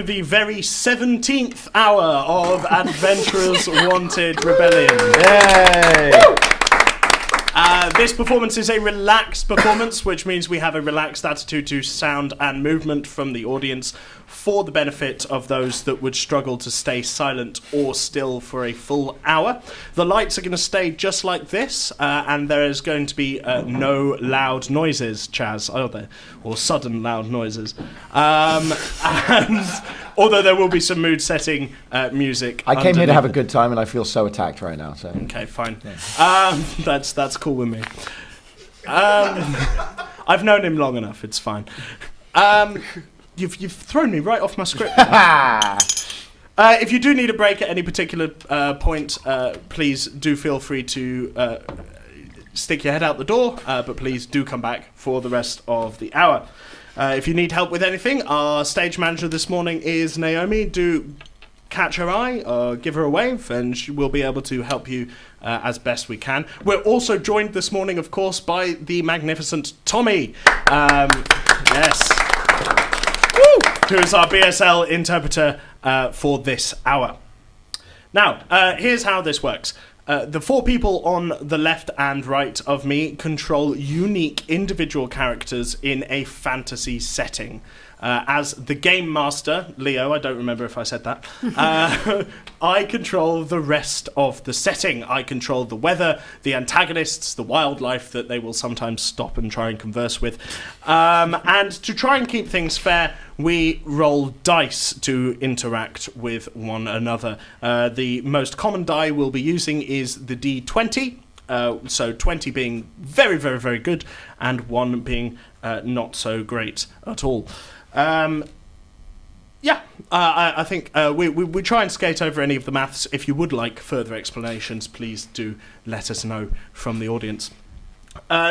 The very 17th hour of Adventurers Wanted Rebellion. Yay! This performance is a relaxed performance, which means we have a relaxed attitude to sound and movement from the audience for the benefit of those that would struggle to stay silent or still for a full hour. The lights are going to stay just like this, and there is going to be no loud noises, Chaz, are there? Or sudden loud noises. And although there will be some mood-setting music. I came here to have a good time, and I feel so attacked right now. So okay, fine. Yeah. That's cool with me. I've known him long enough. It's fine. You've thrown me right off my script. If you do need a break at any particular point, please do feel free to stick your head out the door, but please do come back for the rest of the hour. If you need help with anything, our stage manager this morning is Naomi. Do catch her eye or give her a wave, and she will be able to help you as best we can. We're also joined this morning, of course, by the magnificent Tommy. Yes. Who is our BSL interpreter for this hour. Now, here's how this works. The four people on the left and right of me control unique individual characters in a fantasy setting. As the game master, Leo, I don't remember if I said that, I control the rest of the setting. I control the weather, the antagonists, the wildlife that they will sometimes stop and try and converse with. And to try and keep things fair, we roll dice to interact with one another. The most common die we'll be using is the D20. So 20 being very, very, very good, and 1 being not so great at all. I think we try and skate over any of the maths. If you would like further explanations, please do let us know from the audience.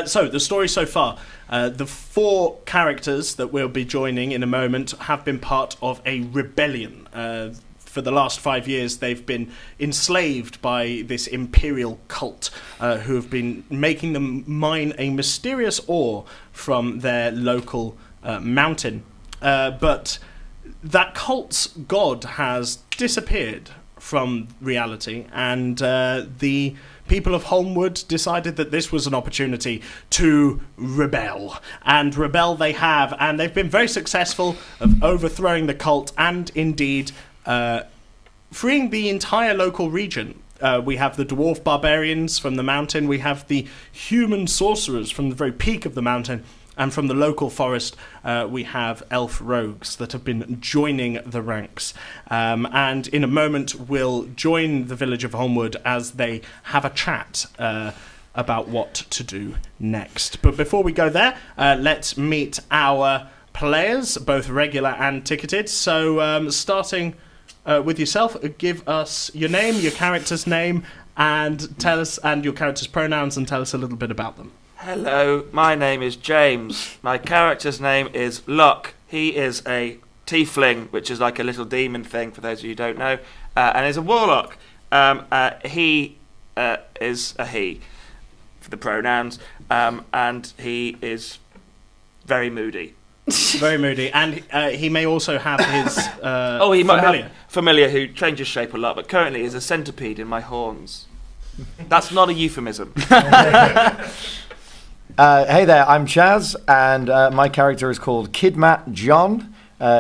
So, the story so far. The four characters that we'll be joining in a moment have been part of a rebellion. For the last 5 years, they've been enslaved by this imperial cult who have been making them mine a mysterious ore from their local mountain. But that cult's god has disappeared from reality, and the people of Holmwood decided that this was an opportunity to rebel. And rebel they have, and they've been very successful of overthrowing the cult and indeed freeing the entire local region. We have the dwarf barbarians from the mountain, we have the human sorcerers from the very peak of the mountain, and from the local forest, we have elf rogues that have been joining the ranks. And in a moment, we'll join the village of Holmwood as they have a chat about what to do next. But before we go there, let's meet our players, both regular and ticketed. So starting with yourself, give us your name, your character's name, and tell us, and your character's pronouns, and tell us a little bit about them. Hello, my name is James. My character's name is Locke. He is a tiefling, which is like a little demon thing, for those of you who don't know, and is a warlock. He is a he, for the pronouns, and he is very moody. Very moody, and he may also have his he might have familiar, who changes shape a lot, but currently is a centipede in my horns. That's not a euphemism. Hey there, I'm Chaz, and my character is called Kidmat John.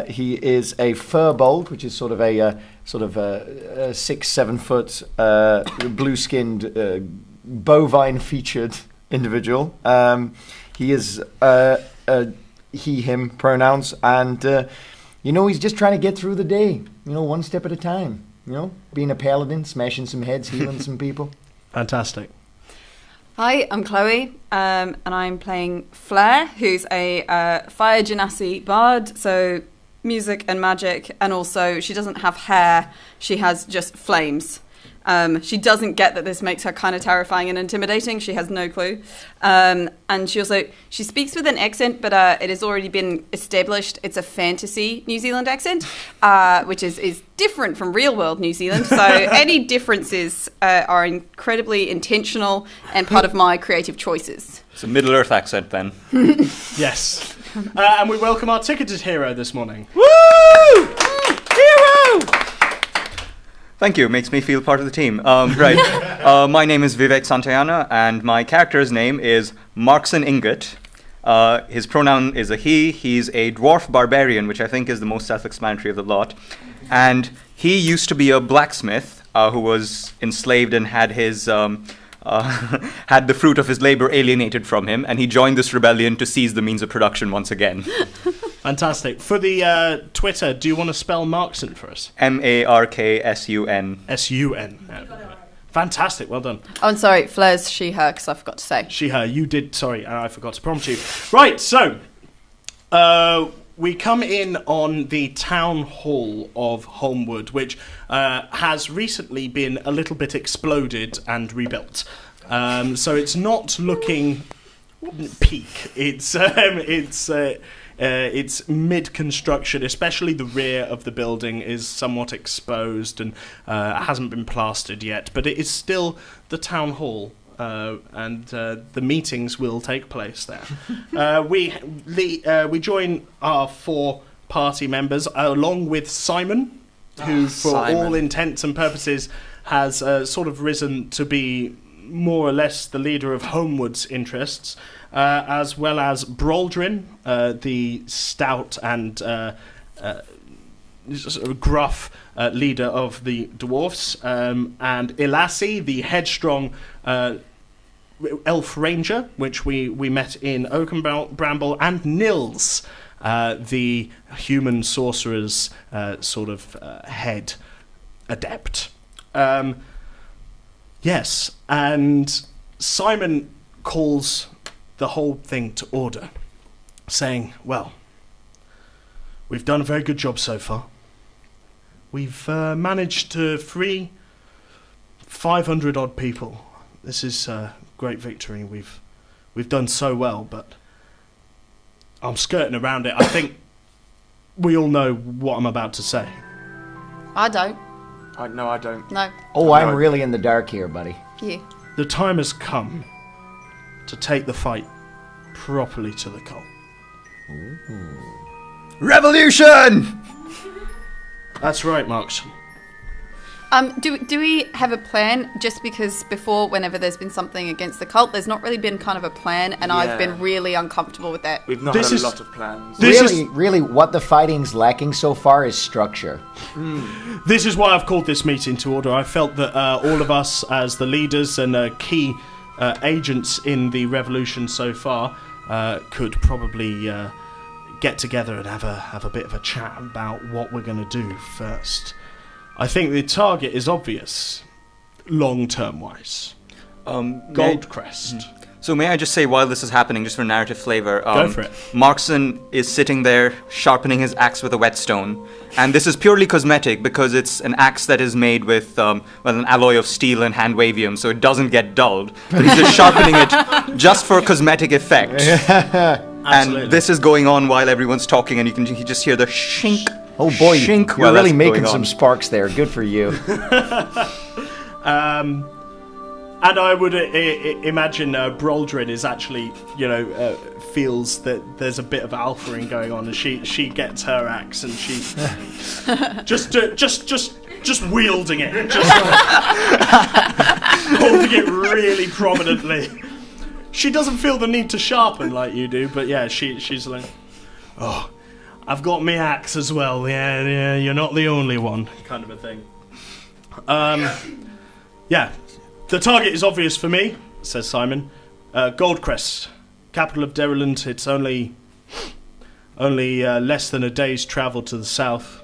He is a furbold, which is sort of a 6-7 foot blue-skinned bovine-featured individual. He is he/him pronouns, and he's just trying to get through the day. One step at a time. Being a paladin, smashing some heads, healing some people. Fantastic. Hi, I'm Chloe, and I'm playing Flair, who's a fire genasi bard, so music and magic, and also she doesn't have hair, she has just flames. She doesn't get that this makes her kind of terrifying and intimidating. She has no clue. And she speaks with an accent, but it has already been established. It's a fantasy New Zealand accent, which is different from real world New Zealand. So any differences are incredibly intentional and part of my creative choices. It's a Middle Earth accent then. Yes. And we welcome our ticketed hero this morning. Woo! Thank you. Makes me feel part of the team. Right. My name is Vivek Santayana, and my character's name is Markson Ingot. His pronoun is a he. He's a dwarf barbarian, which I think is the most self-explanatory of the lot. And he used to be a blacksmith who was enslaved and had his had the fruit of his labor alienated from him, and he joined this rebellion to seize the means of production once again. Fantastic. For the Twitter, do you want to spell Markson for us? Marksun. S-U-N. Fantastic. Well done. Oh, and sorry, Flair's she, her, because I forgot to say. She, her. You did. Sorry, I forgot to prompt you. Right, so we come in on the town hall of Holmwood, which has recently been a little bit exploded and rebuilt. So it's not looking peak. It's mid-construction, especially the rear of the building is somewhat exposed and hasn't been plastered yet. But it is still the town hall, and the meetings will take place there. We join our 4 party members along with Simon, who, for all intents and purposes, has sort of risen to be more or less the leader of Homewood's interests. As well as Broldrin, the stout and sort of gruff leader of the dwarfs, and Ilassi, the headstrong elf ranger, which we met in Oakenbramble, and Nils, the human sorcerer's sort of head adept. Yes, and Simon calls the whole thing to order, saying, well, we've done a very good job so far. We've managed to free 500 odd people. This is a great victory. We've done so well, but I'm skirting around it. I think we all know what I'm about to say. I don't. No, I don't. No. Oh, I'm really in the dark here, buddy. You. The time has come to take the fight properly to the cult. Revolution! That's right, Markson. Do we have a plan? Just because before, whenever there's been something against the cult, there's not really been kind of a plan, and I've been really uncomfortable with that. We've not had a lot of plans. Really, what the fighting's lacking so far is structure. This is why I've called this meeting to order. I felt that all of us, as the leaders and key agents in the revolution so far, could probably get together and have a bit of a chat about what we're going to do first. I think the target is obvious, long-term wise. Goldcrest. So may I just say, while this is happening, just for narrative flavor, Go for it. Markson is sitting there sharpening his axe with a whetstone, and this is purely cosmetic because it's an axe that is made with an alloy of steel and handwavium, so it doesn't get dulled. But he's just sharpening it just for cosmetic effect. And this is going on while everyone's talking, and you just hear the shink. Oh boy, shink you're really making going some on. sparks there. Good for you. And I would imagine Broldrin is actually, feels that there's a bit of alphaing going on, and she gets her axe and she just wielding it, just holding it really prominently. She doesn't feel the need to sharpen like you do, but yeah, she's like, oh, I've got my axe as well. Yeah, you're not the only one, kind of a thing. Yeah. The target is obvious for me, says Simon. Goldcrest, capital of Deriland. It's only less than a day's travel to the south.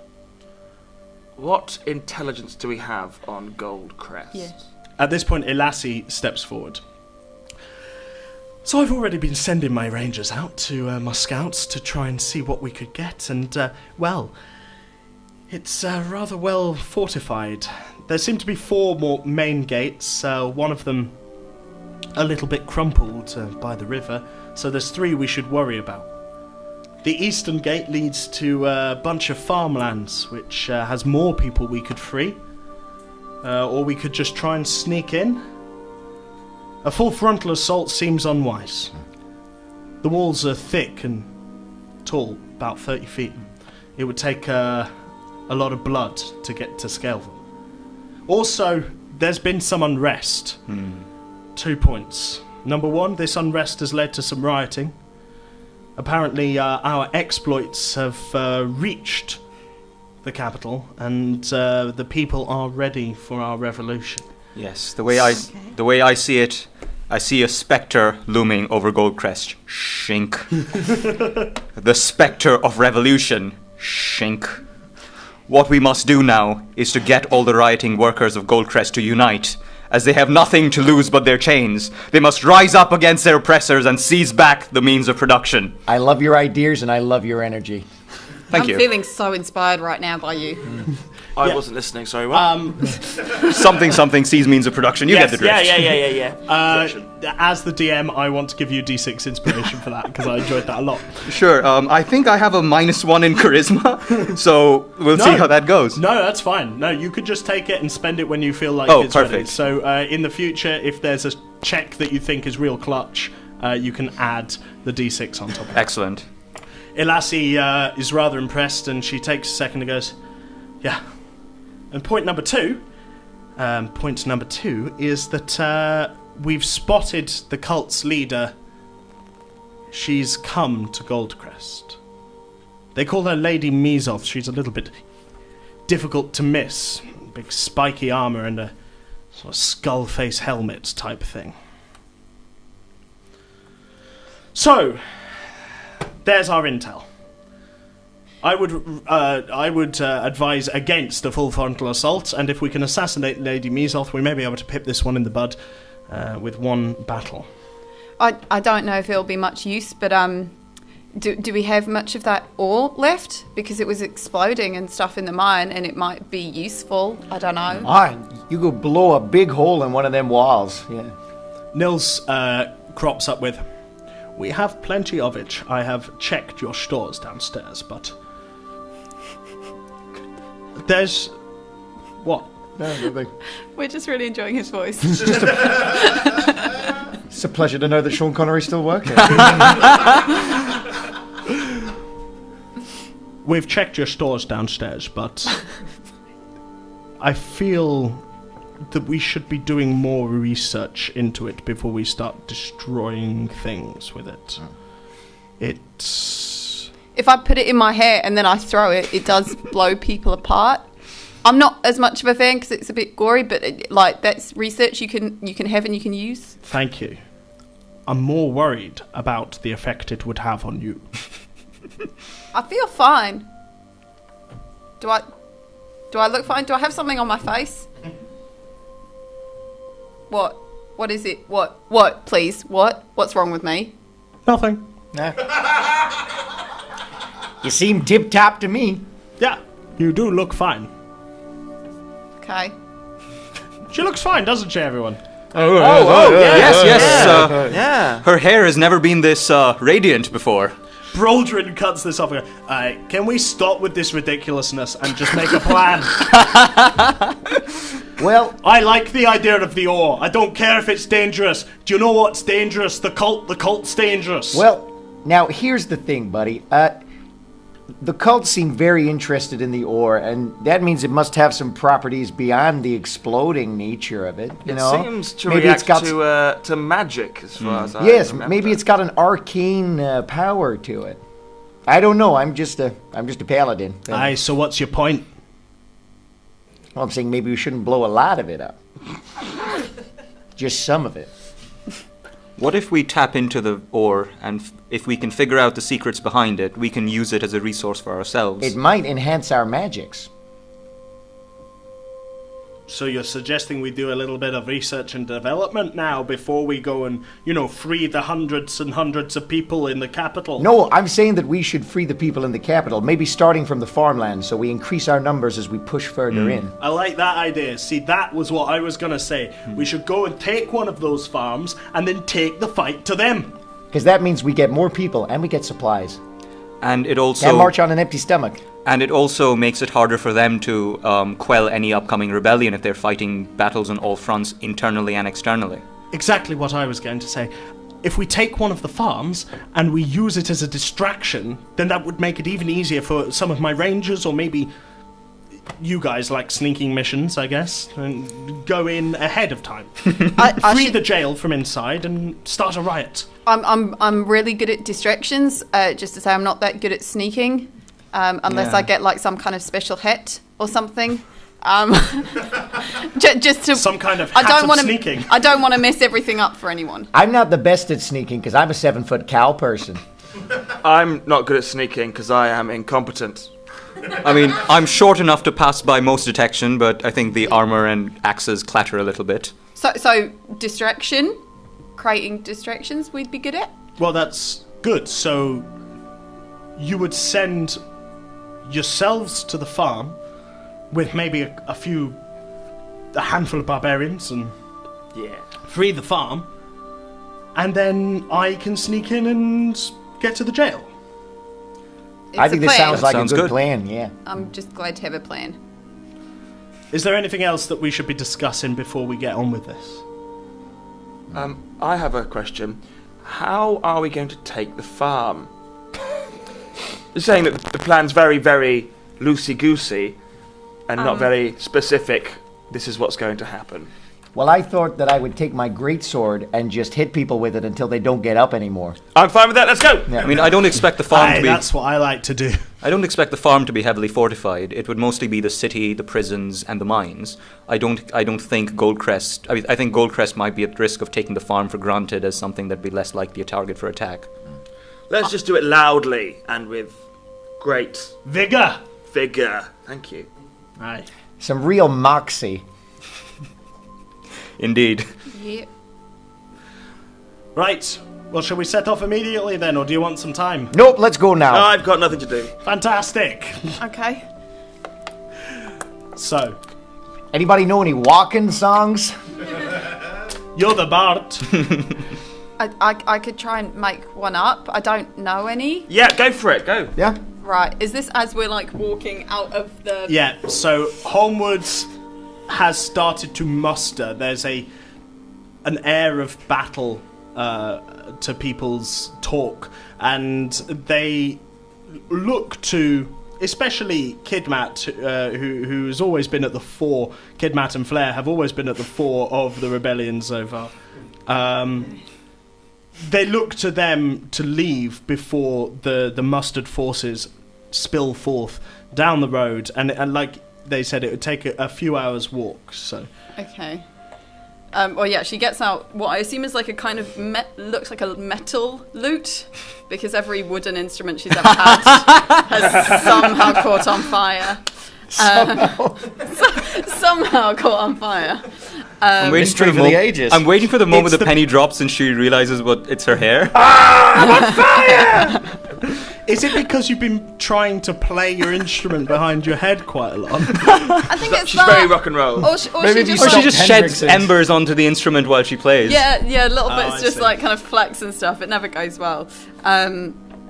What intelligence do we have on Goldcrest? Yeah. At this point, Ilassi steps forward. So I've already been sending my rangers out to my scouts to try and see what we could get, and, it's rather well fortified. There seem to be 4 more main gates, one of them a little bit crumpled by the river, so there's 3 we should worry about. The eastern gate leads to a bunch of farmlands, which has more people we could free, or we could just try and sneak in. A full frontal assault seems unwise. The walls are thick and tall, about 30 feet. It would take a lot of blood to get to scale them. Also, there's been some unrest. 2 points. Number one, this unrest has led to some rioting. Apparently, our exploits have reached the capital, and the people are ready for our revolution. Yes, the way I see it, I see a spectre looming over Goldcrest. Shink. The spectre of revolution. Shink. What we must do now is to get all the rioting workers of Goldcrest to unite. As they have nothing to lose but their chains, they must rise up against their oppressors and seize back the means of production. I love your ideas and I love your energy. Thank you. I'm feeling so inspired right now by you. I wasn't listening, sorry, what? Something seize means of production. You get the drift. Yeah. As the DM, I want to give you D6 inspiration for that, because I enjoyed that a lot. Sure. I think I have a -1 in charisma, so we'll see how that goes. No, that's fine. No, you could just take it and spend it when you feel like it's perfect. ready. So in the future, if there's a check that you think is real clutch, you can add the D6 on top of it. Excellent. Elassie is rather impressed, and she takes a second and goes, yeah. And point number two is that we've spotted the cult's leader. She's come to Goldcrest. They call her Lady Mezoth. She's a little bit difficult to miss. Big spiky armor and a sort of skull face helmet type thing. So, there's our intel. I would advise against a full frontal assault, and if we can assassinate Lady Mezoth, we may be able to pip this one in the bud with one battle. I don't know if it'll be much use, but do we have much of that ore left? Because it was exploding and stuff in the mine, and it might be useful. I don't know. You go blow a big hole in one of them walls. Yeah. Nils crops up with, we have plenty of it. I have checked your stores downstairs, but there's... What? No, nothing. We're just really enjoying his voice. It's a pleasure to know that Sean Connery's still working. We've checked your stores downstairs, but I feel that we should be doing more research into it before we start destroying things with it. It's... If I put it in my hair and then I throw it, it does blow people apart. I'm not as much of a fan because it's a bit gory, but that's research you can have and you can use. Thank you. I'm more worried about the effect it would have on you. I feel fine. Do I look fine? Do I have something on my face? What? What is it? What? Please, what? What's wrong with me? Nothing. Nah. You seem tip-top to me. Yeah, you do look fine. Okay. She looks fine, doesn't she, everyone? Yeah. Yes. Yeah. Her hair has never been this radiant before. Broldrin cuts this off and goes, can we stop with this ridiculousness and just make a plan? Well, I like the idea of the ore. I don't care if it's dangerous. Do you know what's dangerous? The cult. The cult's dangerous. well, now here's the thing, buddy. The cult seem very interested in the ore, and that means it must have some properties beyond the exploding nature of it. You know, Seems to maybe react it's got to magic, as far as I yes, remember. maybe it's got an arcane power to it. I don't know. I'm just a paladin. Aye, so what's your point? Well, I'm saying maybe we shouldn't blow a lot of it up. Just some of it. What if we tap into the ore, and if we can figure out the secrets behind it, we can use it as a resource for ourselves? It might enhance our magics. So you're suggesting we do a little bit of research and development now before we go and, free the hundreds and hundreds of people in the capital? No, I'm saying that we should free the people in the capital, maybe starting from the farmland, so we increase our numbers as we push further in. I like that idea. See, that was what I was going to say. We should go and take one of those farms and then take the fight to them. Because that means we get more people and we get supplies. And it also Can't march on an empty stomach. And it also makes it harder for them to quell any upcoming rebellion if they're fighting battles on all fronts, internally and externally. Exactly what I was going to say. If we take one of the farms and we use it as a distraction, then that would make it even easier for some of my rangers, or maybe you guys like sneaking missions, I guess, and go in ahead of time. Free the jail from inside and start a riot. I'm really good at distractions. Just to say, I'm not that good at sneaking, unless I get like some kind of special hit or something. Just to some kind of hat of sneaking. I don't want to mess everything up for anyone. I'm not the best at sneaking because I'm a 7-foot cow person. I'm not good at sneaking because I am incompetent. I mean, I'm short enough to pass by most detection, but I think the armor and axes clatter a little bit. So distraction, creating distractions, we'd be good at. Well, that's good. So you would send yourselves to the farm with maybe a handful of barbarians and free the farm, and then I can sneak in and get to the jail. I think this sounds like a good plan, yeah. I'm just glad to have a plan. Is there anything else that we should be discussing before we get on with this? I have a question. How are we going to take the farm? You're saying that the plan's very, very loosey-goosey and not very specific. This is what's going to happen. Well, I thought that I would take my greatsword and just hit people with it until they don't get up anymore. I'm fine with that. Let's go. Yeah. I mean, I don't expect the farm to be... That's what I like to do. I don't expect the farm to be heavily fortified. It would mostly be the city, the prisons, and the mines. I don't think Goldcrest... I think Goldcrest might be at risk of taking the farm for granted as something that'd be less likely a target for attack. Let's just do it loudly and with great... Vigor. Thank you. Aye. Some real moxie. Indeed. Yeah. Right. Well, shall we set off immediately then, or do you want some time? Nope, let's go now. I've got nothing to do. Fantastic. Okay. So, Anybody know any walking songs? you're the bard. I could try and make one up. I don't know any. Yeah, go for it. Go. Yeah. Right. Is this as we're like walking out of the... Yeah, so Holmwood has started to muster. There's an air of battle to people's talk, and they look to, especially Kidmat, who has always been at the fore. Kidmat and Flair have always been at the fore of the rebellion so far. They look to them to leave before the mustered forces spill forth down the road, and like they said, it would take a few hours walk. So Okay. Well, yeah, she gets out what I assume is like a kind of looks like a metal lute, because every wooden instrument she's ever had has somehow caught on fire. Somehow caught on fire. I'm waiting for the ages. I'm waiting for the moment the penny drops and she realizes it's her hair. I'm on fire! Is it because you've been trying to play your instrument behind your head quite a lot? I think it's She's very rock and roll. Or she Or she just sheds embers onto the instrument while she plays. Yeah, little bits I just see. like kind of flex and stuff. It never goes well.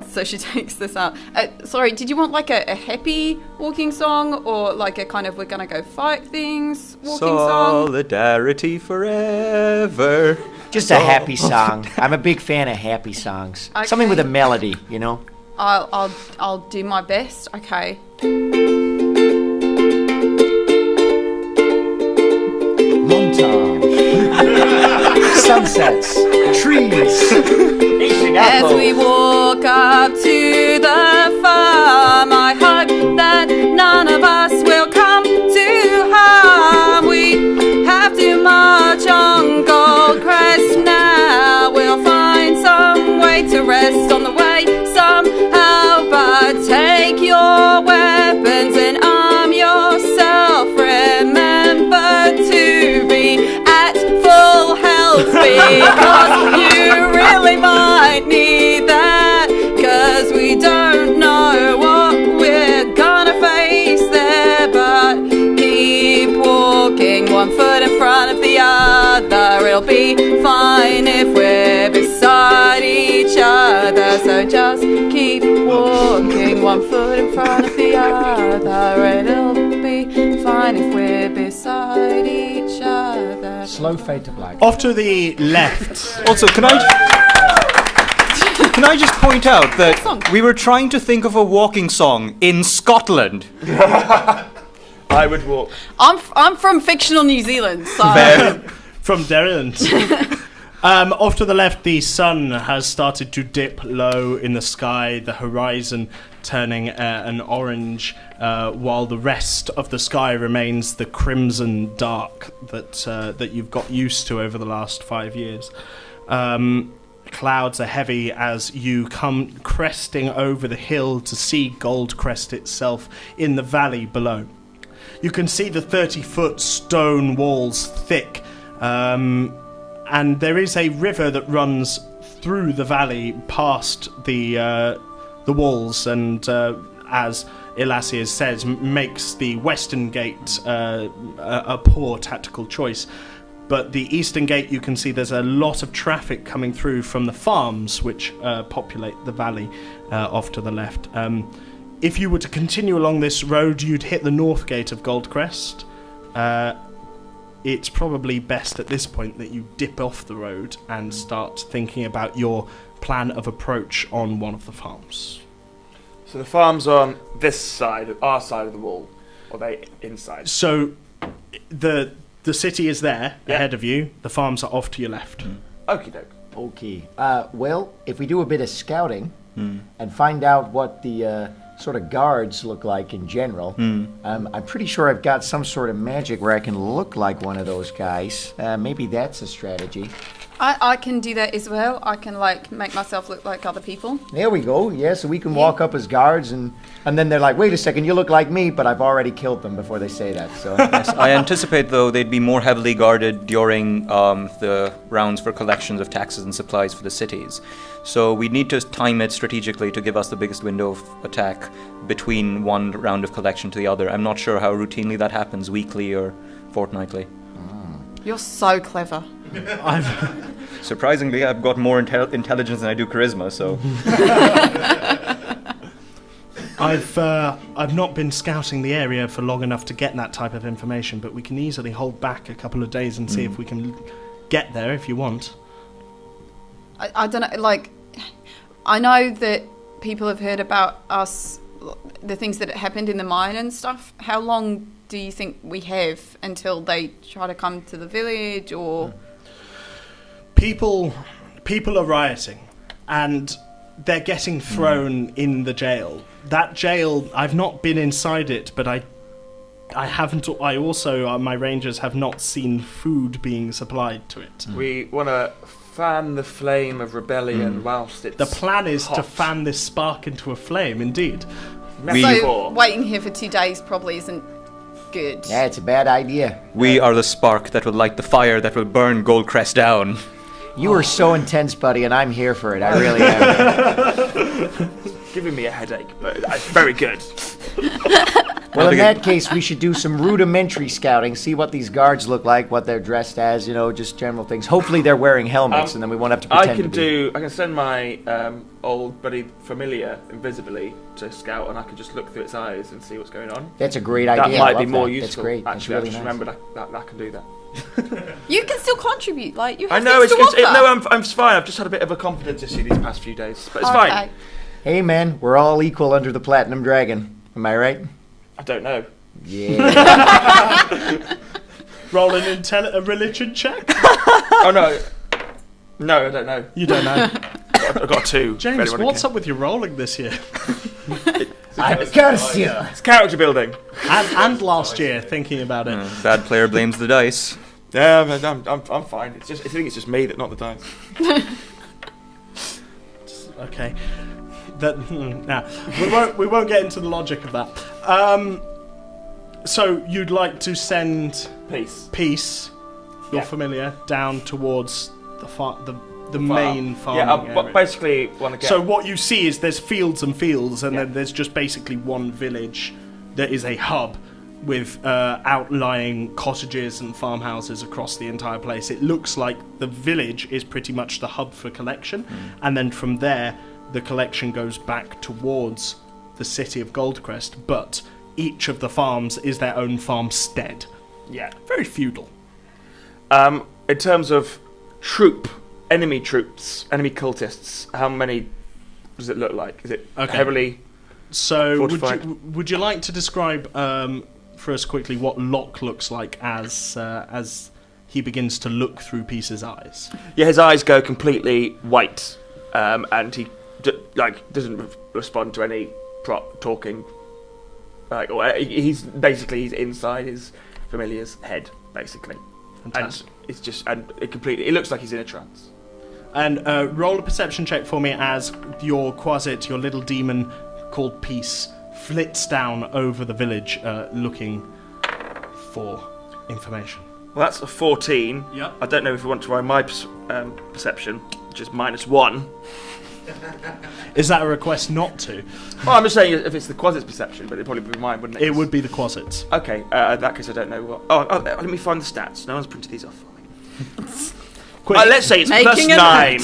So she takes this out. Sorry, did you want like a happy walking song, or like a kind of we're gonna go fight things walking song? Solidarity forever. Just a happy song. I'm a big fan of happy songs. Okay. Something with a melody, you know? I'll do my best. Okay. Montage. Sunsets. Trees. As we walk up to the farm, I hope that none of us will come to harm. We have to march on Goldcrest now. We'll find some way to rest on the way somehow, but take your weapons and arm yourself. Remember to be at full health, because you really might need that, 'cause we don't know what we're gonna face there. But keep walking, one foot in front of the other. It'll be fine if we're beside each other. So just keep walking, one foot in front of the other. It'll be fine if we're beside each other. Slow fade to black. Off to the left. Also, can I just point out that we were trying to think of a walking song in Scotland. I would walk. I'm from fictional New Zealand, so From Deriland. Off to the left, the sun has started to dip low in the sky, the horizon turning an orange, while the rest of the sky remains the crimson dark that you've got used to over the last 5 years. Clouds are heavy as you come cresting over the hill to see Goldcrest itself in the valley below. You can see the 30-foot stone walls thick, and there is a river that runs through the valley past the walls, and as Elasius says, makes the western gate a poor tactical choice. But the eastern gate, you can see there's a lot of traffic coming through from the farms which populate the valley off to the left. If you were to continue along this road, you'd hit the north gate of Goldcrest. It's probably best at this point that you dip off the road and start thinking about your plan of approach on one of the farms. So the farm's on this side, our side of the wall, or are they inside? So the city is there ahead of you. The farms are off to your left. Okie doke. Okay. Well, if we do a bit of scouting and find out what the sort of guards look like in general, I'm pretty sure I've got some sort of magic where I can look like one of those guys. Maybe that's a strategy. I can do that as well. I can make myself look like other people. There we go. Yeah, so we can walk up as guards, and then they're like, wait a second, you look like me, but I've already killed them before they say that. So Yes, I anticipate, though, they'd be more heavily guarded during the rounds for collections of taxes and supplies for the cities. So we need to time it strategically to give us the biggest window of attack between one round of collection to the other. I'm not sure how routinely that happens, weekly or fortnightly. You're so clever. Surprisingly, I've got more intelligence than I do charisma, so... I've not been scouting the area for long enough to get that type of information, but we can easily hold back a couple of days and see if we can get there if you want. I don't know, I know that people have heard about us, the things that happened in the mine and stuff. How long do you think we have until they try to come to the village, or... People are rioting, and they're getting thrown in the jail. That jail, I've not been inside it, but I haven't. I also, my rangers have not seen food being supplied to it. We want to fan the flame of rebellion whilst it's The plan is hot. to fan this spark into a flame. Indeed. So waiting here for 2 days probably isn't good. yeah, it's a bad idea. We are the spark that will light the fire that will burn Goldcrest down. You are so intense, buddy, and I'm here for it. I really am. Giving me a headache, but it's very good. Well, in that case, we should do some rudimentary scouting, see what these guards look like, what they're dressed as, just general things. Hopefully they're wearing helmets, and then we won't have to pretend I can send my old buddy familiar invisibly to scout, and I can just look through its eyes and see what's going on. That's a great idea. That might I be love more that. useful. That's great. Actually, That's really I just nice. remembered that I can do that. You can still contribute, you have I know things it's to offer. no, I'm fine. I've just had a bit of a confidence issue these past few days, but it's fine. Okay. Hey, man, we're all equal under the Platinum Dragon. Am I right? I don't know. Yeah. Roll a religion check. Oh no, I don't know. You don't know. I've got 2. James, what's up with your rolling this year? I curse you. It's character building. and last year, thinking about it. Bad player blames the dice. Yeah, but I'm fine. I think it's just me that not the dice. Okay. We won't get into the logic of that. So you'd like to send Peace, your familiar, down towards the main farming area. But basically want to get. So what you see is there's fields and fields, and then there's just basically one village that is a hub with outlying cottages and farmhouses across the entire place. It looks like the village is pretty much the hub for collection, and then from there the collection goes back towards the city of Goldcrest, but each of the farms is their own farmstead. Yeah. Very feudal. In terms of enemy troops, enemy cultists, how many does it look like? Is it heavily So fortified? would you like to describe for us quickly what Locke looks like as he begins to look through Peace's eyes? Yeah, his eyes go completely white, and he doesn't respond to any talking. He's inside his familiar's head, basically. Fantastic. And it looks like he's in a trance. And roll a perception check for me as your Quasit, your little demon called Peace, flits down over the village looking for information. Well, that's a 14. Yep. I don't know if you want to try my perception, which is -1. Is that a request not to? Well, I'm just saying if it's the Quasit's perception, but it'd probably be mine, wouldn't it? It would be the Quasit's. Okay, in that case I don't know what... Oh, let me find the stats. No one's printed these off for me. Let's say it's +9.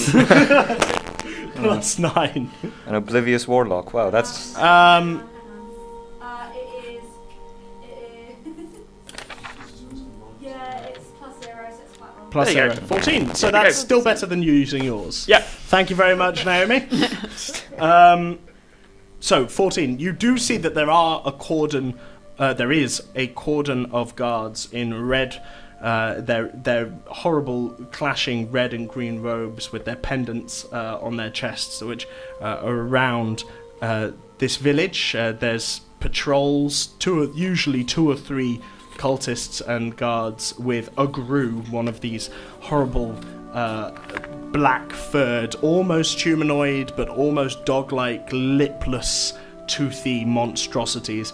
+9. An oblivious warlock. Wow, that's... It's +0, so it's quite well. Plus There you 0. go. 14. So that's still better than you using yours. Yeah. Thank you very much, Naomi. So 14. You do see that there are there is a cordon of guards in red. They're horrible, clashing red and green robes with their pendants on their chests, which are around this village. There's patrols, usually 2 or 3 cultists and guards with a Gru, one of these horrible black-furred, almost humanoid but almost dog-like, lipless, toothy monstrosities.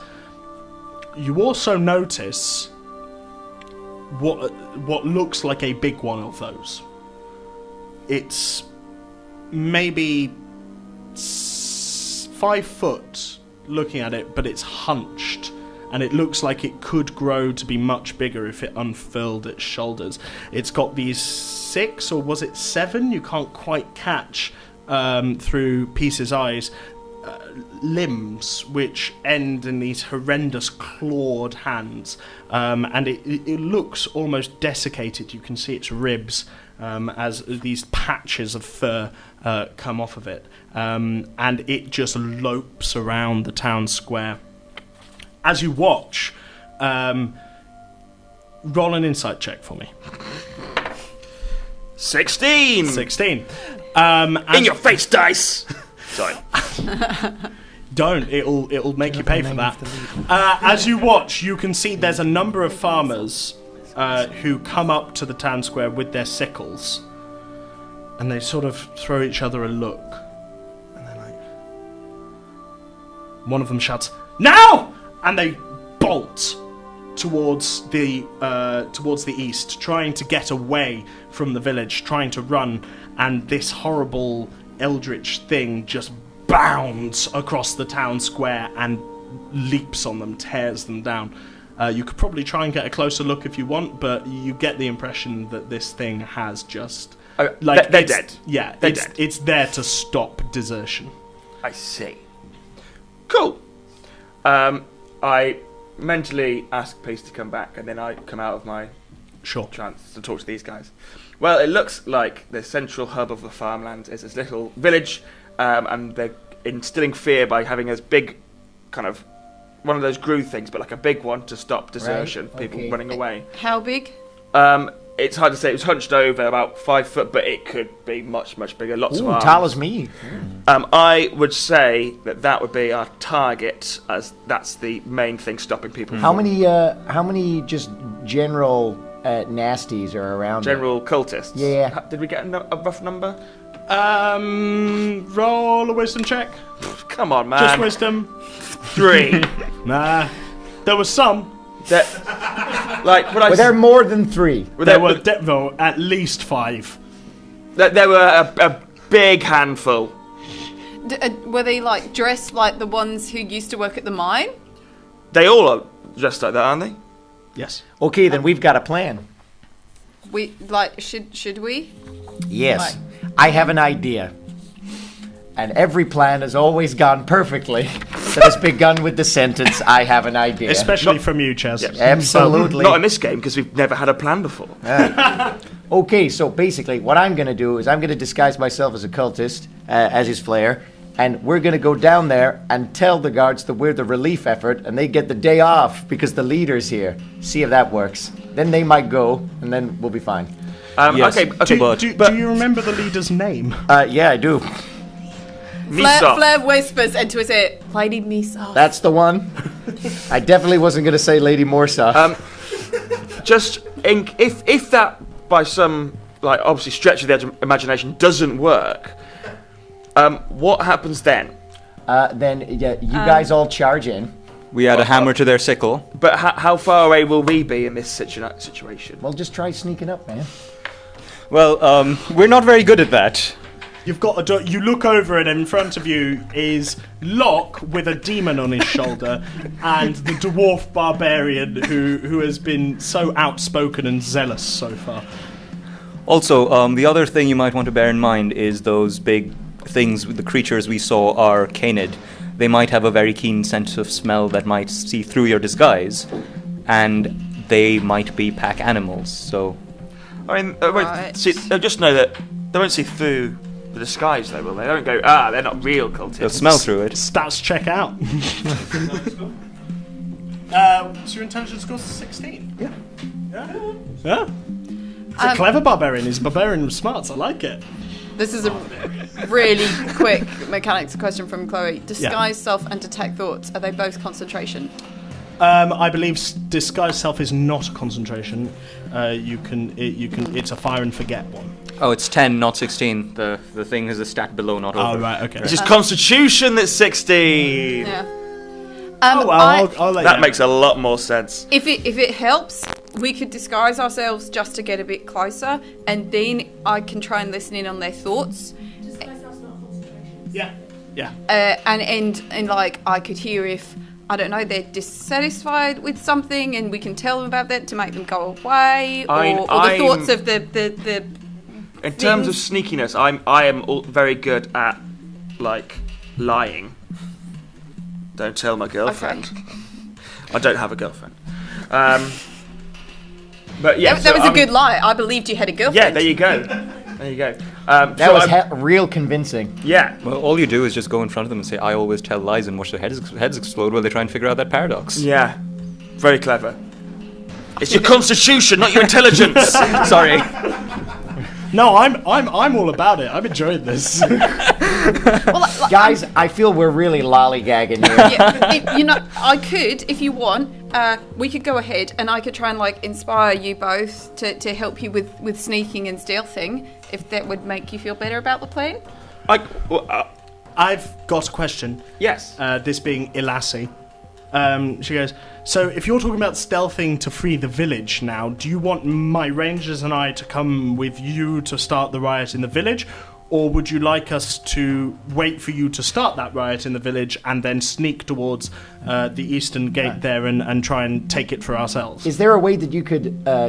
You also notice what looks like a big one of those. It's maybe 5 foot looking at it, but it's hunched. And it looks like it could grow to be much bigger if it unfurled its shoulders. It's got these 6, or was it 7? You can't quite catch through Peace's eyes. Limbs which end in these horrendous clawed hands. And it looks almost desiccated. You can see its ribs as these patches of fur come off of it. And it just lopes around the town square. As you watch, roll an insight check for me. 16! 16. In your face, dice! Sorry. Don't. It'll make you pay for that. As you watch, you can see there's a number of farmers who come up to the town square with their sickles. And they sort of throw each other a look. And they're like... One of them shouts, "Now!" And they bolt towards the east, trying to get away from the village, trying to run, and this horrible eldritch thing just bounds across the town square and leaps on them, tears them down. You could probably try and get a closer look if you want, but you get the impression that this thing has just... they're dead. Yeah, they're dead. It's there to stop desertion. I see. Cool. I mentally ask Peace to come back, and then I come out of my trance to talk to these guys. Well, it looks like the central hub of the farmland is this little village, and they're instilling fear by having this big kind of one of those Gru things, but like a big one to stop desertion, people running away. How big? It's hard to say. It was hunched over about 5 foot, but it could be much, much bigger. Lots of arms. Tall as me. I would say that would be our target, as that's the main thing stopping people. How many just general nasties are around? General cultists. Yeah. Did we get a rough number? Roll a wisdom check. Come on, man. Just wisdom. 3. Nah. There was some. Were there more than 3? There were at least 5. There were a big handful. Were they like dressed like the ones who used to work at the mine? They all are dressed like that, aren't they? Yes. Okay, then we've got a plan. Should we? Yes. I have an idea. And every plan has always gone perfectly. That has begun with the sentence, "I have an idea." Especially from you, Chaz. Yes. Absolutely. Not in this game, because we've never had a plan before. Okay, so basically what I'm going to do is I'm going to disguise myself as a cultist, as his Flair, and we're going to go down there and tell the guards that we're the relief effort, and they get the day off because the leader's here. See if that works. Then they might go, and then we'll be fine. Yes. Okay, Do you remember the leader's name? Yeah, I do. Fleur whispers into his ear, Lady Misa. That's the one. I definitely wasn't going to say Lady Morsa. If that by some obviously stretch of the imagination doesn't work, what happens then? Then you guys all charge in. We add a hammer to their sickle. But how far away will we be in this situation? Well, just try sneaking up, man. Well, we're not very good at that. You've got a door. You look over, and in front of you is Locke with a demon on his shoulder, and the dwarf barbarian who has been so outspoken and zealous so far. Also, the other thing you might want to bear in mind is those big things, the creatures we saw are canid. They might have a very keen sense of smell that might see through your disguise, and they might be pack animals, so... I mean, they'll just know that they won't see through the disguise, though, will they? They don't go, they're not real cultists. They'll smell through it. Stats check out. So your intelligence score's 16? Yeah. He's a clever barbarian. He's a barbarian with smarts. I like it. This is a really quick mechanics question from Chloe. Disguise self and detect thoughts, are they both concentration? I believe disguise self is not a concentration. It's a fire and forget one. Oh, it's 10, not 16. The thing is a stat below, not over. Oh, right, okay. It's just Constitution that's 16. Yeah. I'll let That you. makes a lot more sense. If it helps, we could disguise ourselves just to get a bit closer, and then I can try and listen in on their thoughts. Disguise self's not a concentration. Yeah. And like I could hear if, I don't know, they're dissatisfied with something, and we can tell them about that to make them go away, or the thoughts of the In terms of sneakiness, I am very good at lying. Don't tell my girlfriend. Okay. I don't have a girlfriend. But yeah, that was a good lie. I believed you had a girlfriend. Yeah, there you go. That was real convincing. Yeah. Well, all you do is just go in front of them and say, I always tell lies, and watch their heads explode while they try and figure out that paradox. Yeah. Very clever. It's your constitution, not your intelligence. Sorry. No, I'm all about it. I'm enjoying this. Guys, I feel we're really lollygagging here. Yeah, I could, if you want, we could go ahead and I could try and inspire you both to help you with sneaking and stealthing, if that would make you feel better about the plan. I've got a question. Yes. This being Ilassi. She goes, so if you're talking about stealthing to free the village now, do you want my rangers and I to come with you to start the riot in the village? Or would you like us to wait for you to start that riot in the village and then sneak towards the eastern gate there and try and take it for ourselves? Is there a way that you could,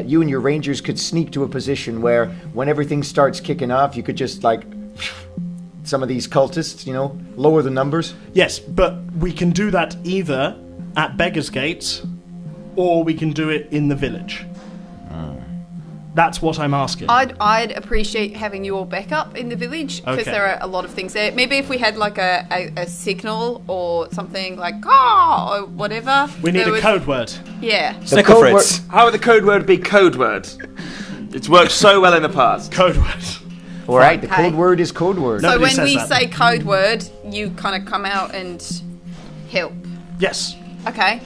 you and your rangers could sneak to a position where when everything starts kicking off, you could just some of these cultists, lower the numbers? Yes, but we can do that either at Beggar's Gate or we can do it in the village. That's what I'm asking. I'd appreciate having you all back up in the village, because there are a lot of things there. Maybe if we had a signal or something or whatever. We need a code word. Yeah. Snickle Fritz. How would the code word be code word? It's worked so well in the past. Code word. All right, the code word is code word. So Nobody when says we that. say code word, you kind of come out and help. Yes. Okay.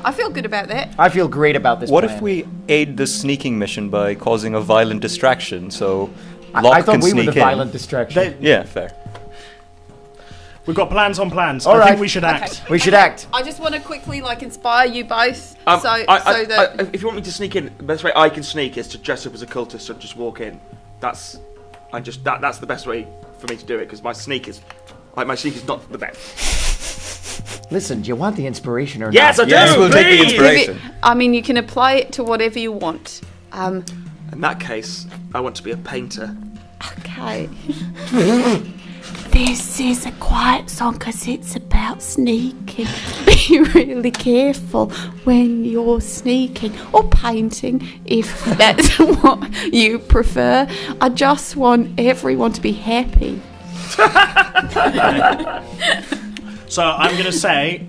I feel good about that. I feel great about this What plan. if we aid the sneaking mission by causing a violent distraction, so I Locke thought can we were sneak the in? violent distraction. Yeah, fair. We've got plans on plans. All I right. think we should act. We should act. I just want to quickly inspire you both, If you want me to sneak in, the best way I can sneak is to dress up as a cultist and just walk in. That's the best way for me to do it, because my sneak is not the best. Listen, do you want the inspiration or Yes, not? I do. Yes, we'll take the please. inspiration. you can apply it to whatever you want. In that case, I want to be a painter. Okay. This is a quiet song because it's about sneaking. Be really careful when you're sneaking or painting, if that's what you prefer. I just want everyone to be happy. So I'm going to say,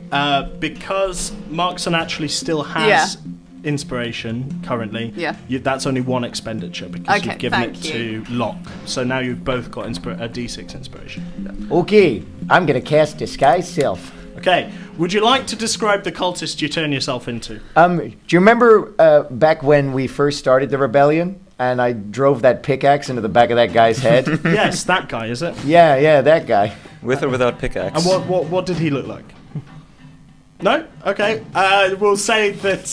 because Markson actually still has inspiration currently, that's only one expenditure because you've given it to Locke. So now you've both got a D6 inspiration. Okay, I'm going to cast Disguise Self. Okay, would you like to describe the cultist you turn yourself into? Do you remember back when we first started the rebellion and I drove that pickaxe into the back of that guy's head? Yes, that guy, is it? Yeah, that guy. With or without pickaxe? And what did he look like? No? Okay. We'll say that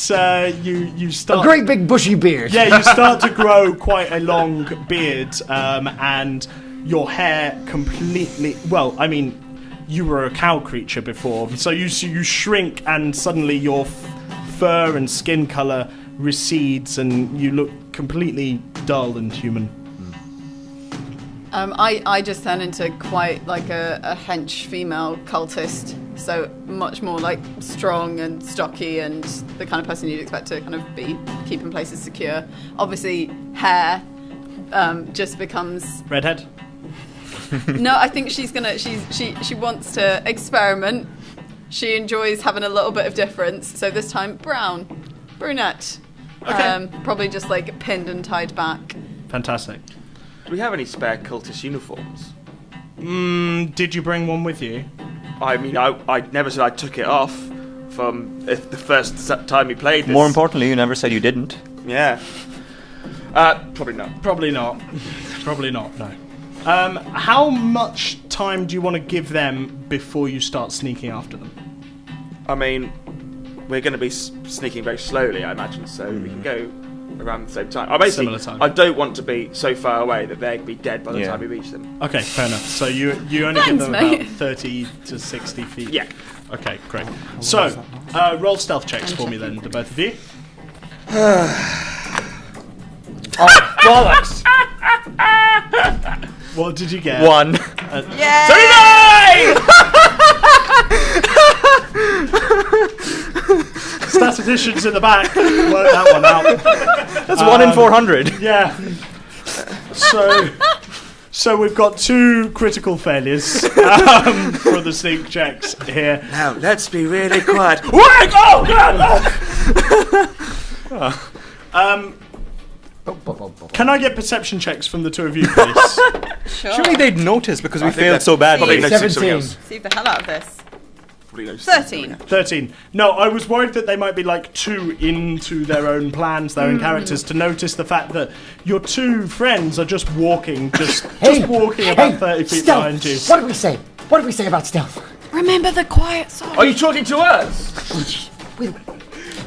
you start... A great big bushy beard. Yeah, you start to grow quite a long beard, and your hair completely... Well, I mean, you were a cow creature before, so you shrink and suddenly your fur and skin colour recedes and you look completely dull and human. I just turn into quite like a hench female cultist, so much more like strong and stocky and the kind of person you'd expect to kind of be keeping places secure. Obviously, hair just becomes redhead. No, I think she wants to experiment. She enjoys having a little bit of difference. So this time, brunette. Okay. Probably just like pinned and tied back. Fantastic. Do we have any spare cultist uniforms? Did you bring one with you? I mean, I never said I took it off from the first time we played this. More importantly, you never said you didn't. Yeah. Probably not. Probably not. Probably not, no. How much time do you want to give them before you start sneaking after them? I mean, we're going to be sneaking very slowly, I imagine, so we can go around the same time. Similar time. I don't want to be so far away that they'd be dead by the time we reach them. Okay, fair enough. So you only give them about 30 to 60 feet. Yeah. Okay, great. So, roll stealth checks for me then, the both of you. Oh, bollocks! What did you get? 1. Yeah. Statisticians in the back. Work that one out. That's 1 in 400. Yeah. So we've got 2 critical failures for the sneak checks here. Now, let's be really quiet. Wait! Oh, God! Can I get perception checks from the 2 of you, please? Sure. Surely they'd notice because we failed so badly. 17. See the hell out of this. 13. 13. No, I was worried that they might be like too into their own plans, their own characters, to notice the fact that your 2 friends are just walking, walking about 30 feet stealth. behind you. What did we say? What did we say about stealth? Remember the quiet song. Are you talking to us?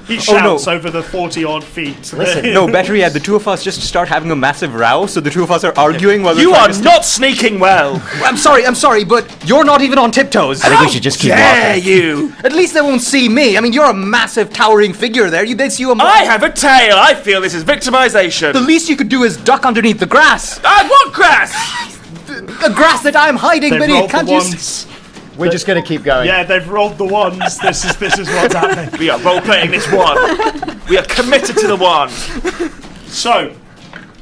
He shouts over the 40-odd feet. Listen, No, better yet, the 2 of us just start having a massive row, so the 2 of us are arguing while You we're are trying to not sneaking well. I'm sorry, but you're not even on tiptoes. I think we should just keep Dare walking. you? At least they won't see me. I mean, you're a massive, towering figure there. They'd see you a I have a tail. I feel this is victimization. The least you could do is duck underneath the grass. What grass? The grass that I'm hiding They've beneath. rolled the Can't you? ones. We're just going to keep going. Yeah, they've rolled the ones. This is what's happening. We are role-playing this one. We are committed to the one. So,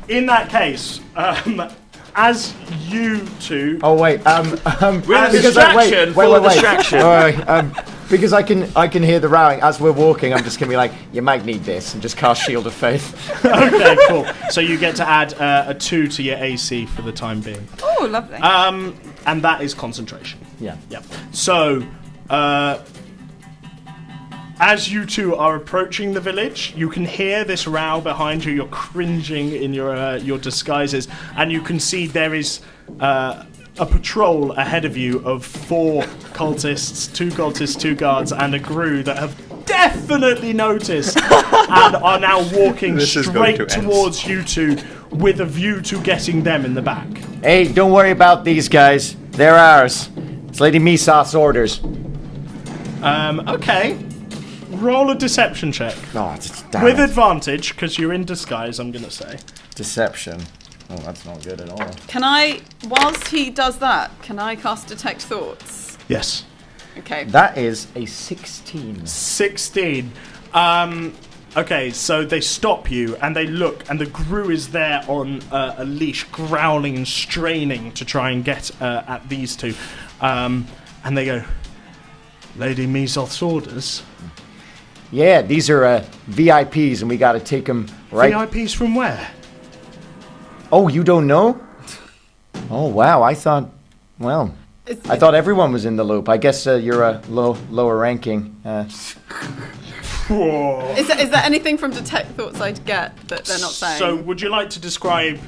in that case, as you 2... Oh wait, We're a because distraction. wait. Distraction. All right, because I can hear the rowing as we're walking. I'm just gonna be like, you might need this, and just cast Shield of Faith. Okay, cool. So you get to add a 2 to your AC for the time being. Oh, lovely. And that is concentration. Yeah. Yep. So, as you 2 are approaching the village, you can hear this row behind you. You're cringing in your disguises, and you can see there is a patrol ahead of you of 4 cultists, 2 cultists, 2 guards, and a grue that have definitely noticed and are now walking straight towards you 2 with a view to getting them in the back. Hey, don't worry about these guys. They're ours. It's Lady Misath's orders. Okay. Roll a deception check. Oh, With advantage, because you're in disguise, I'm going to say. Deception. Oh, that's not good at all. Can I, whilst he does that, can I cast Detect Thoughts? Yes. Okay. That is a 16. 16. Okay, so they stop you and they look, and the Gru is there on a leash, growling and straining to try and get at these two. And they go, Lady Mesoth's orders? Yeah, these are VIPs, and we got to take them right. VIPs from where? Oh, you don't know? Oh, wow. I thought everyone was in the loop. I guess you're a lower ranking. Is there anything from Detect Thoughts I'd get that they're not saying? So, would you like to describe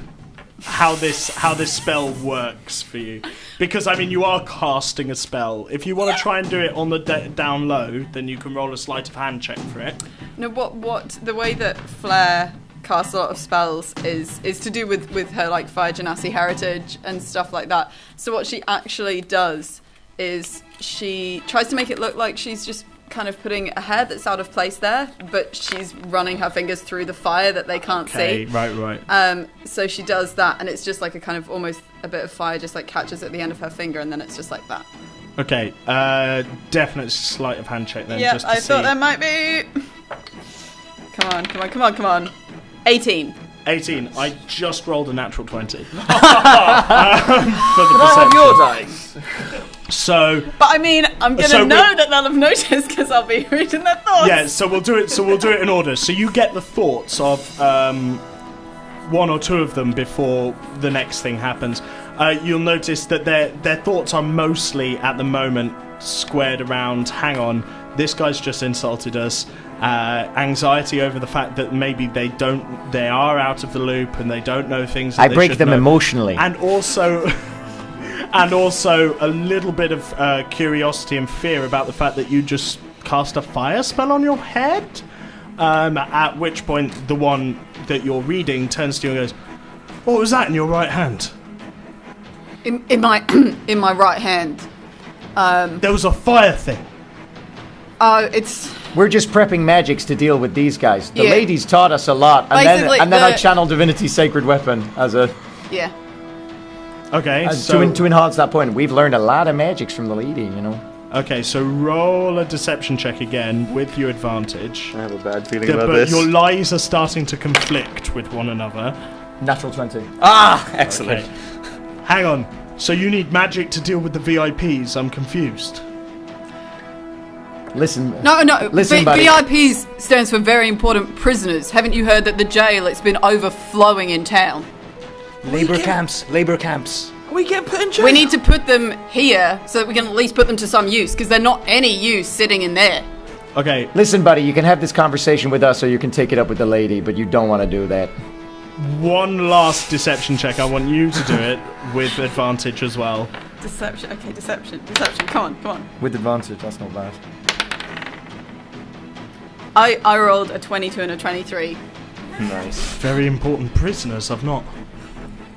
how this spell works for you? Because I mean, you are casting a spell. If you want to try and do it on the down low, then you can roll a sleight of hand check for it. No, what the way that Flair casts a lot of spells is to do with her like Fire Genasi heritage and stuff like that. So what she actually does is she tries to make it look like she's just kind of putting a hair that's out of place there, but she's running her fingers through the fire that they can't see. Right. So she does that, and it's just like a kind of almost a bit of fire just like catches at the end of her finger, and then it's just like that. Okay, definite sleight of hand check then. Yeah, just to I see. thought there might be. Come on. 18. 18. I just rolled a natural 20. For the Can I have your dice? So, but I mean, I'm gonna know that they'll have noticed because I'll be reading their thoughts. Yeah, so we'll do it in order. So you get the thoughts of one or two of them before the next thing happens. You'll notice that their thoughts are mostly at the moment squared around. Hang on, this guy's just insulted us. Anxiety over the fact that maybe they are out of the loop and they don't know things that I break them emotionally. And also a little bit of curiosity and fear about the fact that you just cast a fire spell on your head. At which point the one that you're reading turns to you and goes, what was that in your right hand? In my in my right hand. There was a fire thing. We're just prepping magics to deal with these guys. The Yeah. ladies taught us a lot, and then the- I channel Divinity Sacred Weapon as a Yeah. Okay, to enhance that point. We've learned a lot of magics from the lady, you know. Okay, so roll a deception check again with your advantage. I have a bad feeling about But this. your lies are starting to conflict with one another. Natural 20. Ah, excellent. Okay. Hang on. So you need magic to deal with the VIPs? I'm confused. Listen. No. Listen, buddy. VIPs stands for very important prisoners. Haven't you heard that the jail, it's been overflowing in town? Labor camps. We get put in jail. We need to put them here so that we can at least put them to some use, because they're not any use sitting in there. Okay. Listen, buddy, you can have this conversation with us or you can take it up with the lady, but you don't want to do that. One last deception check. I want you to do it with advantage as well. Deception. Okay, deception. Come on. With advantage, that's not bad. I rolled a 22 and a 23. Nice. Very important prisoners. I've not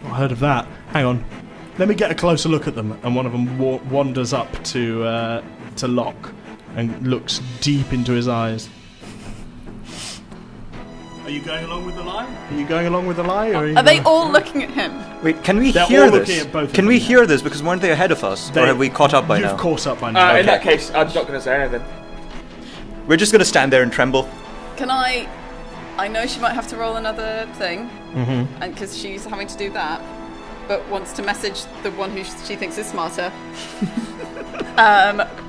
heard of that. Hang on. Let me get a closer look at them. And one of them wanders up to Locke and looks deep into his eyes. Are you going along with the lie? Are they all looking at him? Wait, can we They're hear all this? looking at both of Can we them. hear this? Because weren't they ahead of us? Or have we caught up by now? You've caught up by now. In that case, I'm not going to say anything. We're just going to stand there and tremble. Can I know she might have to roll another thing, Mm-hmm. and because she's having to do that, but wants to message the one who she thinks is smarter,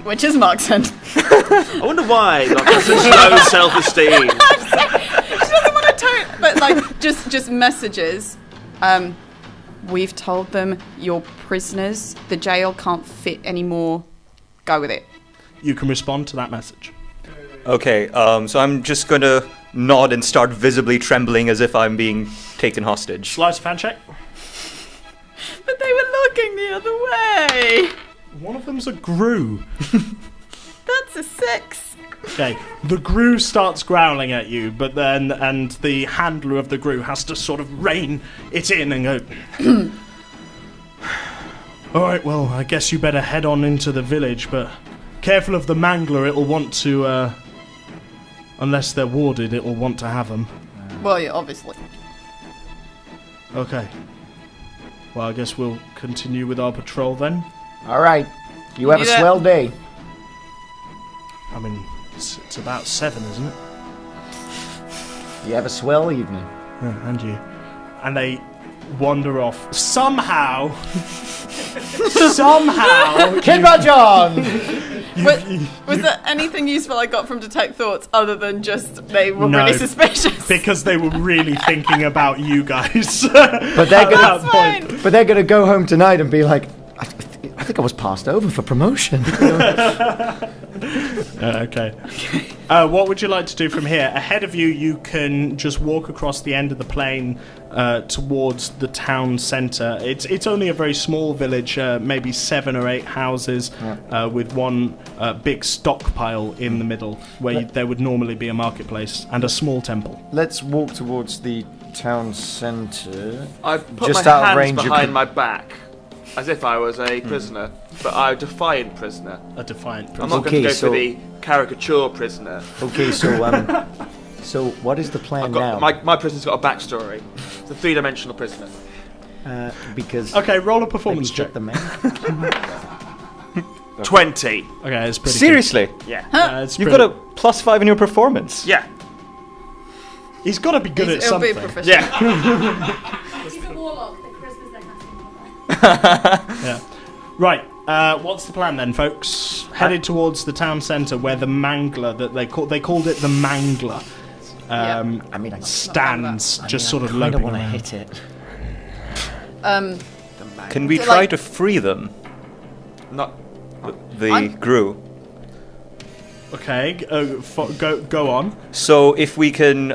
which is Markson. I wonder why. Like, there's such low self-esteem. She doesn't want to but like just messages. We've told them you're prisoners. The jail can't fit anymore. Go with it. You can respond to that message. Okay, so I'm just going to nod and start visibly trembling as if I'm being taken hostage. Sleight of hand check. But they were looking the other way. One of them's a Gru. That's a 6. Okay, the Gru starts growling at you, but then, and the handler of the Gru has to sort of rein it in and go, alright, well, I guess you better head on into the village, but careful of the mangler, it'll want to, unless they're warded, it'll want to have them. Well, yeah, obviously. Okay. Well, I guess we'll continue with our patrol then. All right. You have a do that. swell day. I mean, it's about 7, isn't it? You have a swell evening. And you. And they wander off. Somehow. Kidma John! Was there anything useful I got from Detect Thoughts other than just they were No, really suspicious? Because they were really thinking about you guys. But they're gonna, That's fine. but they're gonna go home tonight and be like, I think I was passed over for promotion. Okay. What would you like to do from here? Ahead of you, you can just walk across the end of the plain towards the town centre. It's only a very small village, maybe 7 or 8 houses, with one big stockpile in the middle, where there would normally be a marketplace and a small temple. Let's walk towards the town centre. I've put Just my out of hands range of behind the- my back, as if I was a prisoner, but a defiant prisoner. A defiant I'm prisoner. not going to go so- for the caricature prisoner. Okay, so what is the plan now? My prisoner's got a backstory. It's a 3-dimensional prisoner. Because Okay, roll a let me performance get check. the man. 20. Okay, it's pretty Seriously? Yeah. good. It's You've pretty- got a +5 in your performance. Yeah. He's got to be good at It'll be something. professional. Yeah. He's a warlock. The charisma's their Yeah. Right. What's the plan then, folks? Headed towards the town centre where the mangler that they called it the mangler. I mean, I Stands just sort of I don't loping want to around. hit it. Can we So, try like- to free them? Not. The I'm- Gru. Okay, go on. So if we can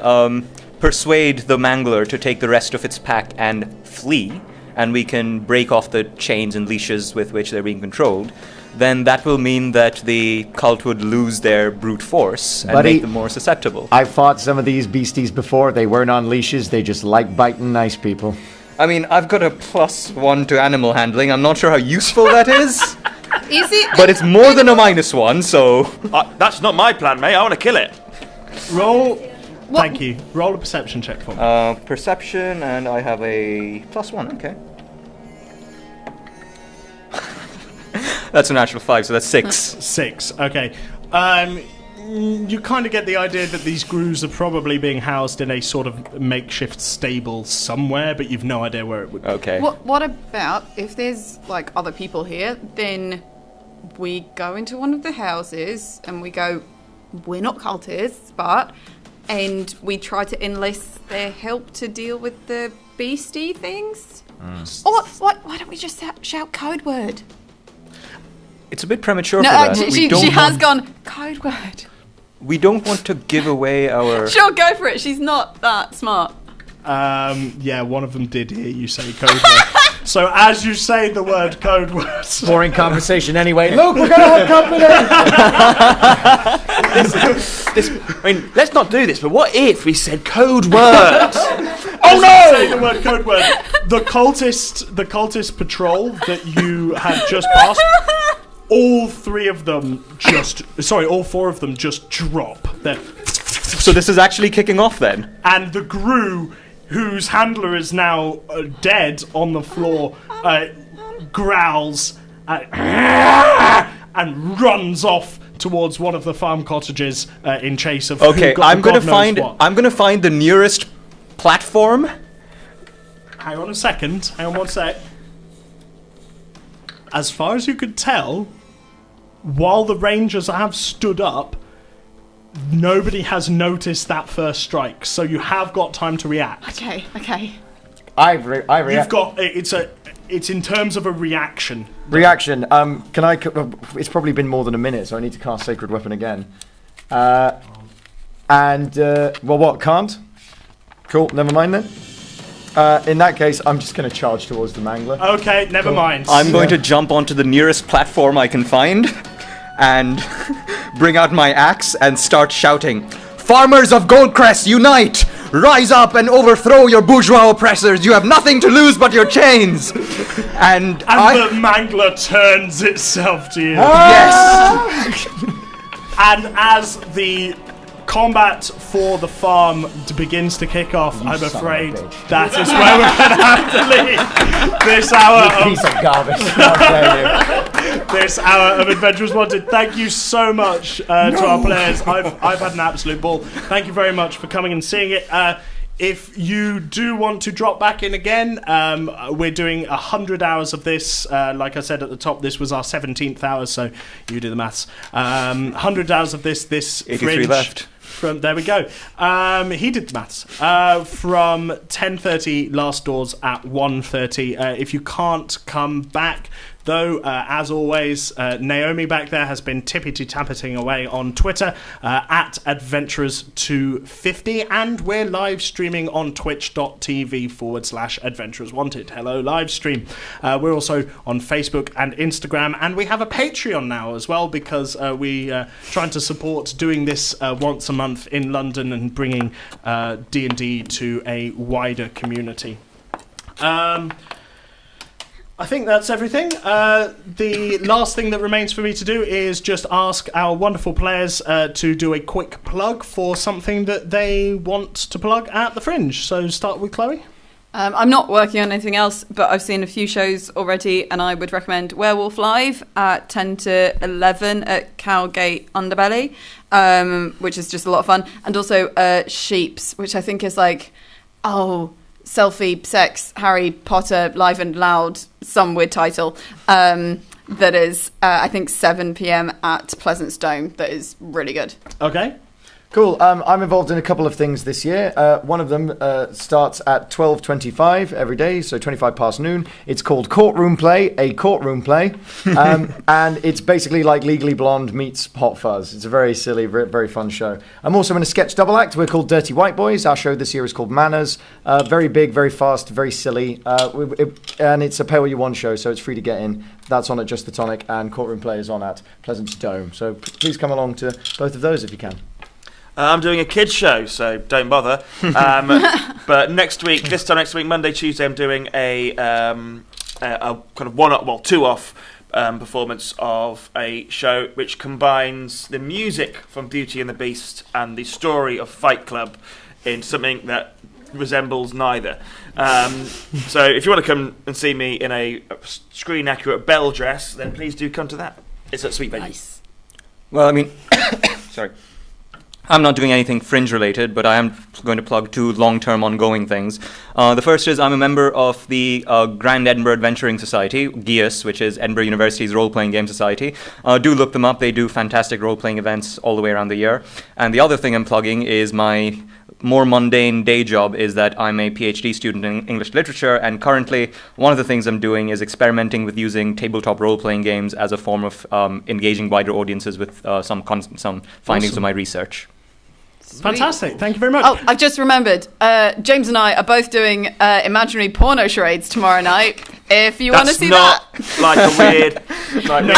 persuade the Mangler to take the rest of its pack and flee, and we can break off the chains and leashes with which they're being controlled, then that will mean that the cult would lose their brute force and Buddy, make them more susceptible. I've fought some of these beasties before. They weren't on leashes. They just like biting nice people. I mean, I've got a +1 to animal handling. I'm not sure how useful that is, Easy. but it's more than a -1, so... That's not my plan, mate. I want to kill it. Roll. Thank you. Roll a perception check for me. Perception, and I have a +1, okay. That's a natural 5, so that's 6. 6. Okay. You kind of get the idea that these grooves are probably being housed in a sort of makeshift stable somewhere, but you've no idea where it would be. Okay. What about if there's like other people here? Then we go into one of the houses and we go, we're not cultists, and we try to enlist their help to deal with the beastie things. Or why don't we just shout code word? It's a bit premature No, for that. she has gone code word. We don't want to give away our... Sure, go for it. She's not that smart. Yeah, one of them did hear you say code word. So as you say the word code word, Boring conversation anyway. Look, we're going to have company! I mean, let's not do this, but what if we said code words? say the word code word. The cultist patrol that you have just passed. All 4 of them just drop. So this is actually kicking off then? And the Gru, whose handler is now dead on the floor, growls and runs off towards one of the farm cottages in chase of. Okay, I'm God gonna knows what. I'm gonna find the nearest platform. Hang on a second. Hang on one sec. As far as you could tell, while the Rangers have stood up, nobody has noticed that first strike, so you have got time to react. Okay. I react. You've got it's in terms of a reaction. Reaction. Can I? It's probably been more than a minute, so I need to cast Sacred Weapon again. Well, what? Can't? Cool. Never mind then. In that case, I'm just going to charge towards the Mangler. Okay, never mind. I'm going to jump onto the nearest platform I can find and bring out my axe and start shouting, "Farmers of Goldcrest, unite! Rise up and overthrow your bourgeois oppressors! You have nothing to lose but your chains!" And the Mangler turns itself to you. yes! And as the combat for the farm begins to kick off, I'm son of a afraid bitch. that is where we're going to have to leave this hour Piece of garbage. How dare you. this hour of Adventurers Wanted. Thank you so much to our players. I've had an absolute ball. Thank you very much for coming and seeing it. If you do want to drop back in again, we're doing 100 hours of this. Like I said at the top, this was our 17th hour, so you do the maths. 100 hours of this 83 Fringe. left. There we go. He did the maths. From 10:30, last doors at 1:30. If you can't come back, though, as always, Naomi back there has been tippity-tappeting away on Twitter at Adventurers250, and we're live streaming on twitch.tv/Adventurers Wanted. Hello, live stream. We're also on Facebook and Instagram, and we have a Patreon now as well, because we're trying to support doing this once a month in London and bringing D&D to a wider community. I think that's everything. The last thing that remains for me to do is just ask our wonderful players to do a quick plug for something that they want to plug at the Fringe. So start with Chloe. I'm not working on anything else, but I've seen a few shows already, and I would recommend Werewolf Live at 10 to 11 at Cowgate Underbelly, which is just a lot of fun. And also Sheeps, which I think is like, selfie, sex, Harry Potter, live and loud, some weird title. That is, I think, 7 p.m. at Pleasance Dome. That is really good. Okay. Cool. I'm involved in a couple of things this year. One of them starts at 12:25 every day, so 25 past noon. It's called Courtroom Play, a courtroom play. And it's basically like Legally Blonde meets Hot Fuzz. It's a very silly, very fun show. I'm also in a sketch double act. We're called Dirty White Boys. Our show this year is called Manners. Very big, very fast, very silly. And it's a pay what you want show, so it's free to get in. That's on at Just the Tonic, and Courtroom Play is on at Pleasance Dome. So please come along to both of those if you can. I'm doing a kids show, so don't bother. But next week, Monday, Tuesday, I'm doing a kind of two-off performance of a show which combines the music from Beauty and the Beast and the story of Fight Club in something that resembles neither. So if you want to come and see me in a screen-accurate bell dress, then please do come to that. It's at Sweet Baby. Nice. Well, I mean, sorry. I'm not doing anything Fringe related, but I am going to plug 2 long-term ongoing things. The first is I'm a member of the Grand Edinburgh Adventuring Society, GEAS, which is Edinburgh University's role-playing game society. Do look them up. They do fantastic role-playing events all the way around the year. And the other thing I'm plugging is my more mundane day job is that I'm a PhD student in English literature, and currently one of the things I'm doing is experimenting with using tabletop role-playing games as a form of engaging wider audiences with some findings of my research. Sweet. Fantastic. Thank you very much. Oh, I've just remembered. James and I are both doing imaginary porno charades tomorrow night. If you want to see that. Like a weird... Like, No,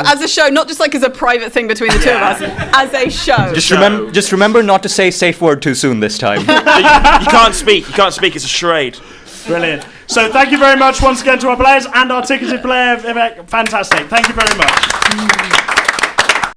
as a show, not just like as a private thing between the two of us. As a show. Just remember not to say safe word too soon this time. you can't speak. You can't speak. It's a charade. Brilliant. So thank you very much once again to our players and our ticketed player, Vivek. Fantastic. Thank you very much.